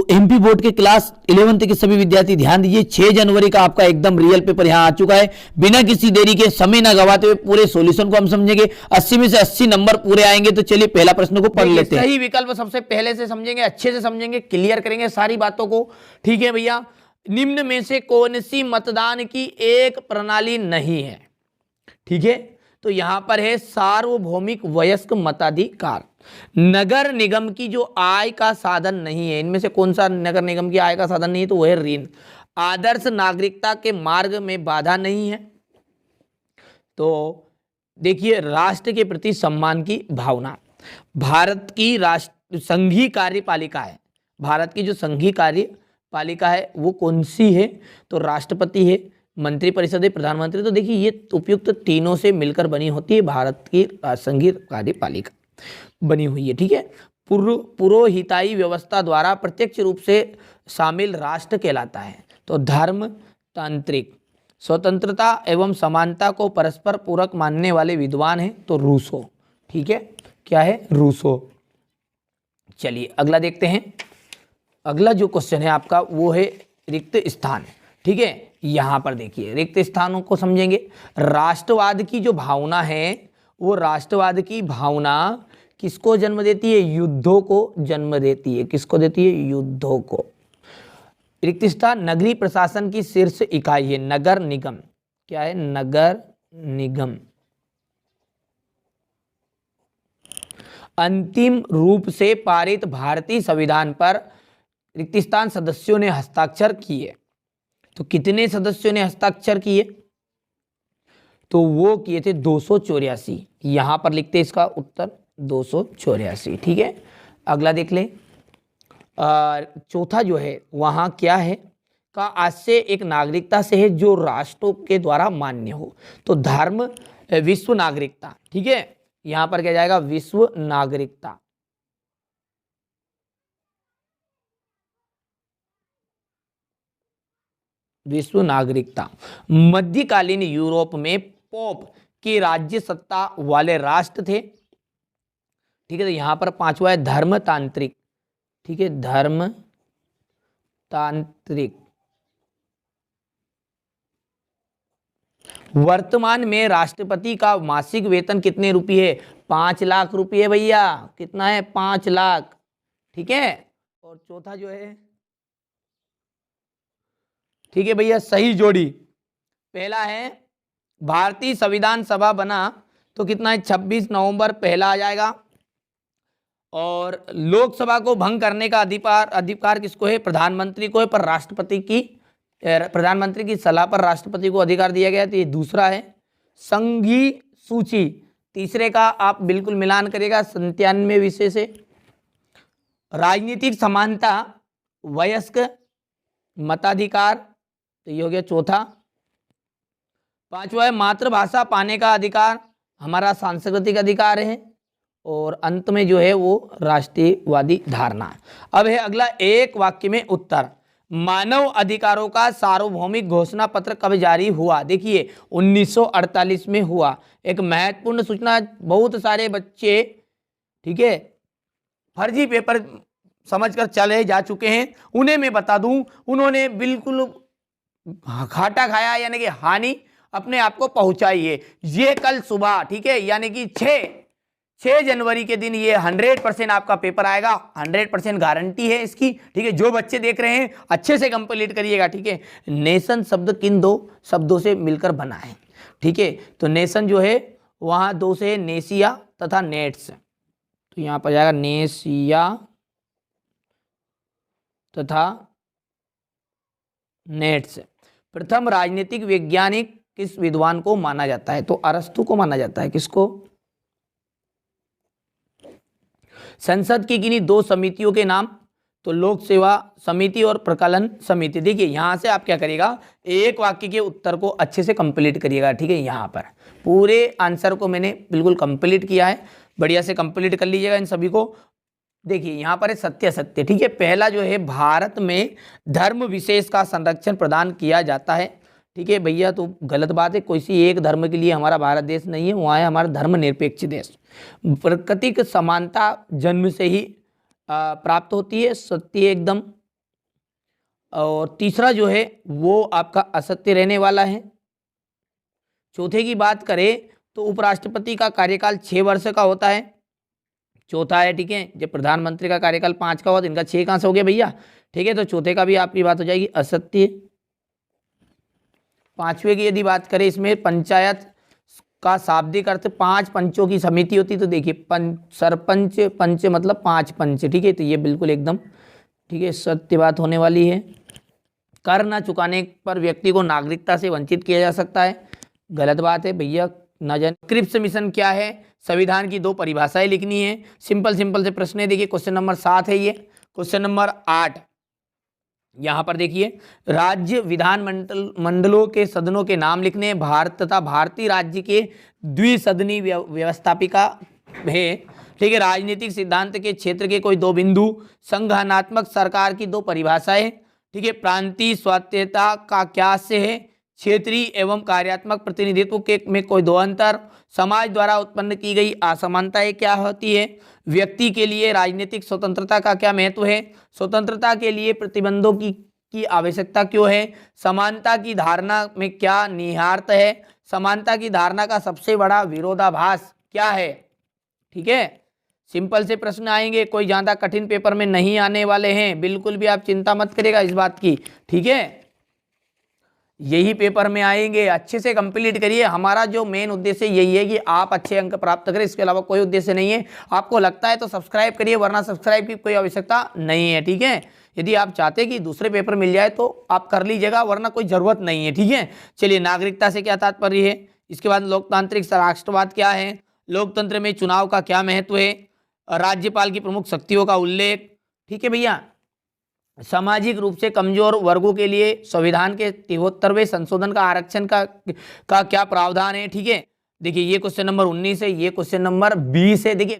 MP board के class 11th के सभी विद्यार्थी ध्यान दीजिए, 6 जनवरी का आपका एकदम रियल पेपर यहां आ चुका है। बिना किसी देरी के, समय ना गवाते हुए पूरे सॉल्यूशन को हम समझेंगे। 80 में से 80 नंबर पूरे आएंगे। तो चलिए पहला प्रश्न को पढ़ लेते हैं। सही विकल्प सबसे पहले से समझेंगे, अच्छे से समझेंगे, क्लियर करेंगे सारी बातों को। ठीक है भैया, निम्न में से कौन सी मतदान की एक प्रणाली नहीं है? ठीक है, तो यहां पर है सार्वभौमिक वयस्क मताधिकार। नगर निगम की जो आय का साधन नहीं है, इनमें से कौन सा नगर निगम की आय का साधन नहीं है? तो वह है ऋण। आदर्श नागरिकता के मार्ग में बाधा नहीं है। तो देखिए, राष्ट्र के प्रति सम्मान की भावना। भारत की राष्ट्र संघीय कार्यपालिका है, भारत की जो संघीय कार्यपालिका है वो कौन सी है? तो राष्ट्रपति है, मंत्रिपरिषद है, प्रधानमंत्री। तो देखिए ये उपयुक्त तीनों से मिलकर बनी होती है भारत की संघीय कार्यपालिका बनी हुई है। ठीक है, पुरोहिताई व्यवस्था द्वारा प्रत्यक्ष रूप से शामिल राष्ट्र कहलाता है। तो धर्मतांत्रिक। स्वतंत्रता एवं समानता को परस्पर पूरक मानने वाले विद्वान हैं, तो रूसो। ठीक है, क्या है? रूसो। चलिए अगला देखते हैं। अगला जो क्वेश्चन है आपका वो है रिक्त स्थान। ठीक है, यहां पर देखिए रिक्त स्थानों को समझेंगे। राष्ट्रवाद की जो भावना है, वो राष्ट्रवाद की भावना किसको जन्म देती है? युद्धों को जन्म देती है। किसको देती है? युद्धों को। रिक्त स्थान नगरीय प्रशासन की शीर्ष इकाई है, नगर निगम। क्या है? नगर निगम। अंतिम रूप से पारित भारतीय संविधान पर रिक्त स्थान सदस्यों ने हस्ताक्षर किए। तो कितने सदस्यों ने हस्ताक्षर किए? तो वो किए थे 284। यहां पर लिखते इसका उत्तर 284। ठीक है, अगला देख ले। चौथा जो है वहां क्या है? का आशय एक नागरिकता से है जो राष्ट्रों के द्वारा मान्य हो। तो धर्म विश्व नागरिकता। ठीक है, यहां पर क्या जाएगा? विश्व नागरिकता। विश्व नागरिकता। मध्यकालीन यूरोप में पोप की राज्य सत्ता वाले राष्ट्र थे। ठीक है, तो यहां पर पांचवा है धर्मतांत्रिक। ठीक है, धर्मतांत्रिक। वर्तमान में राष्ट्रपति का मासिक वेतन कितने रुपये है? 5 लाख रुपये भैया। कितना है? 5 लाख। ठीक है, और चौथा जो है, ठीक है भैया, सही जोड़ी। पहला है भारतीय संविधान सभा बना, तो कितना है? 26 नवंबर पहला आ जाएगा। और लोकसभा को भंग करने का अधिकार किसको है? प्रधानमंत्री को है, पर प्रधानमंत्री की सलाह पर राष्ट्रपति को अधिकार दिया गया। तो ये दूसरा है। संघीय सूची तीसरे का आप बिल्कुल मिलान करेगा 97 विषय से। राजनीतिक समानता, वयस्क मताधिकार, तो ये हो गया चौथा। पांचवा है मातृभाषा पाने का अधिकार, हमारा सांस्कृतिक अधिकार है। और अंत में जो है वो राष्ट्रीयवादी धारणा। अब है अगला एक वाक्य में उत्तर। मानव अधिकारों का सार्वभौमिक घोषणा पत्र कब जारी हुआ? देखिए 1948 में हुआ। एक महत्वपूर्ण सूचना, बहुत सारे बच्चे, ठीक है, फर्जी पेपर समझकर चले जा चुके हैं, उन्हें मैं बता दूं, उन्होंने बिल्कुल घाटा खाया, यानी कि हानि अपने आप को पहुंचाई है। ये कल सुबह, ठीक है, यानी कि 6 जनवरी के दिन ये 100% आपका पेपर आएगा। 100% गारंटी है इसकी। ठीक है, जो बच्चे देख रहे हैं अच्छे से कंप्लीट करिएगा। ठीक है, नेशन शब्द किन दो शब्दों से मिलकर बना है? ठीक है, तो नेशन जो है वहां दो से है, नेसिया तथा नेट्स। तो यहां पर जाएगा नेसिया तथा नेट्स। प्रथम राजनीतिक वैज्ञानिक किस विद्वान को माना जाता है? तो अरस्तु को माना जाता है। किसको? संसद की किन्हीं 2 समितियों के नाम? तो लोक सेवा समिति और प्रकलन समिति। देखिए यहां से आप क्या करिएगा, एक वाक्य के उत्तर को अच्छे से कंप्लीट करिएगा। ठीक है, यहां पर पूरे आंसर को मैंने बिल्कुल कंप्लीट किया है, बढ़िया से कंप्लीट कर लीजिएगा इन सभी को। देखिए यहां पर है सत्य सत्य। ठीक है, पहला जो है भारत में धर्म विशेष का संरक्षण प्रदान किया जाता है। ठीक है भैया, तो गलत बात है, कोई सी एक धर्म के लिए हमारा भारत देश नहीं है, वहाँ है हमारा धर्मनिरपेक्ष देश। प्राकृतिक समानता जन्म से ही प्राप्त होती है, सत्य एकदम। और तीसरा जो है वो आपका असत्य रहने वाला है। चौथे की बात करें तो उपराष्ट्रपति का कार्यकाल 6 वर्ष का होता है, चौथा है, ठीक है। जब प्रधानमंत्री का कार्यकाल 5 का हुआ तो इनका 6 कहाँ से हो गया भैया, ठीक है। तो चौथे का भी आपकी बात हो जाएगी असत्य। पांचवे की यदि बात करें, इसमें पंचायत का शाब्दिक अर्थ 5 पंचों की समिति होती, तो देखिए सरपंच पंच मतलब 5 पंच, ठीक है। तो ये बिल्कुल एकदम, ठीक है, सत्य बात होने वाली है। कर न चुकाने पर व्यक्ति को नागरिकता से वंचित किया जा सकता है, गलत बात है भैया, ना जाने। क्रिप्स मिशन क्या है, संविधान की 2 परिभाषाएं लिखनी है। सिंपल सिंपल से प्रश्न है, देखिए क्वेश्चन नंबर 7 है ये। क्वेश्चन नंबर 8 यहाँ पर देखिए, राज्य विधान मंडलों के सदनों के नाम लिखने, भारत तथा भारतीय राज्य के द्विसदनी व्यवस्थापिका है, ठीक है। राजनीतिक सिद्धांत के क्षेत्र के कोई 2 बिंदु, संगठनात्मक सरकार की 2 परिभाषाएं, ठीक है। प्रांतीय स्वायत्तता का क्या से है, क्षेत्रीय एवं कार्यात्मक प्रतिनिधित्व के में कोई 2 अंतर, समाज द्वारा उत्पन्न की गई असमानताएं क्या होती है, व्यक्ति के लिए राजनीतिक स्वतंत्रता का क्या महत्व है, स्वतंत्रता के लिए प्रतिबंधों की आवश्यकता क्यों है, समानता की धारणा में क्या निहितार्थ है, समानता की धारणा का सबसे बड़ा विरोधाभास क्या है, ठीक है। सिंपल से प्रश्न आएंगे, कोई ज़्यादा कठिन पेपर में नहीं आने वाले हैं, बिल्कुल भी आप चिंता मत करिएगा इस बात की, ठीक है। यही पेपर में आएंगे, अच्छे से कंप्लीट करिए। हमारा जो मेन उद्देश्य यही है कि आप अच्छे अंक प्राप्त करें, इसके अलावा कोई उद्देश्य नहीं है। आपको लगता है तो सब्सक्राइब करिए, वरना सब्सक्राइब की कोई आवश्यकता नहीं है, ठीक है। यदि आप चाहते हैं कि दूसरे पेपर मिल जाए तो आप कर लीजिएगा, वरना कोई ज़रूरत नहीं है, ठीक है। चलिए, नागरिकता से क्या तात्पर्य है, इसके बाद लोकतांत्रिक राष्ट्रवाद क्या है, लोकतंत्र में चुनाव का क्या महत्व है, राज्यपाल की प्रमुख शक्तियों का उल्लेख, ठीक है भैया। सामाजिक रूप से कमजोर वर्गों के लिए संविधान के 73वें संशोधन का आरक्षण का क्या प्रावधान है, ठीक है। देखिए ये क्वेश्चन नंबर 19 है, ये क्वेश्चन नंबर 20 है। देखिए